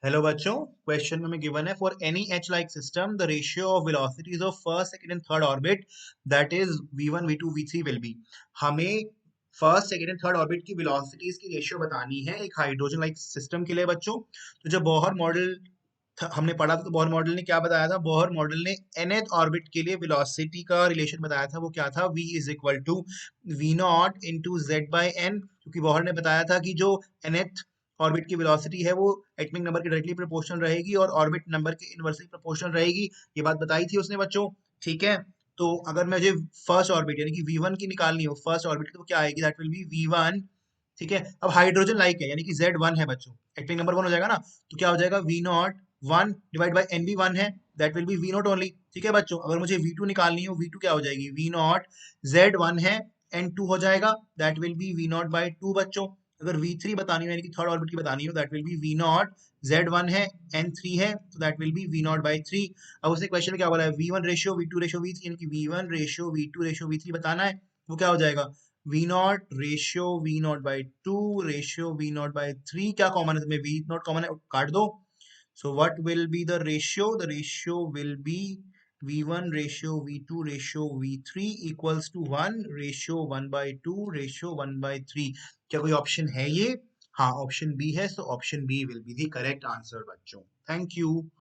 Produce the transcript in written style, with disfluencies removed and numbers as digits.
Hello बच्चों, question में given है for any H like system the ratio of velocities of first second and third orbit that is v1 v2 v3 will be. हमें first second and third orbit की velocities की ratio बतानी है एक hydrogen like system के लिए बच्चों। तो जब बोहर मॉडल हमने पढ़ा था तो बोहर मॉडल ने क्या बताया था? बोहर मॉडल ने nth ऑर्बिट के लिए वेलोसिटी का रिलेशन बताया था। वो क्या था? v is equal to V naught into Z by N, क्योंकि बोहर ने बताया था कि जो nth ऑर्बिट की वेलोसिटी है वो एटॉमिक नंबर के डायरेक्टली प्रोपोर्शनल रहेगी और ऑर्बिट नंबर के इनवर्सली प्रोपोर्शनल रहेगी। ये बात बताई थी उसने बच्चों। ठीक है, तो अगर मुझे फर्स्ट ऑर्बिट यानी कि v1 की निकालनी हो फर्स्ट ऑर्बिट की, तो क्या आएगी? That will B v1। ठीक है, अब हाइड्रोजन लाइक है यानी कि z1 है बच्चों, एटॉमिक नंबर 1 हो जाएगा ना, तो क्या हो जाएगा? v naught 1 divide by N भी 1 है, that will be v naught only. ठीक है बच्चों, अगर मुझे v2 निकालनी हो, v2 क्या हो जाएगी? v नॉट z1 है n2 हो जाएगा, that will be v not by 2 बच्चों। अगर v3 बतानी हो यानी कि थर्ड ऑर्बिट की बतानी हो, that will be v not z1 है n3 है, तो that will be v not by 3। अब उसने क्वेश्चन में क्या बोला है? v1 ratio v2 ratio v3 यानी कि v1 ratio v2 ratio v3 बताना है। वो क्या हो जाएगा? v not ratio v not by 2 ratio v not by 3। क्या कॉमन है तुम्हें? v नॉट कॉमन है, काट दो। So what will be the ratio? The ratio will be v1 ratio v2 ratio v3 equals to 1 ratio 1 by 2 ratio 1 by 3। क्या कोई option है ये? हाँ, ऑप्शन बी है, so option B will be the correct answer बच्चों। Thank you.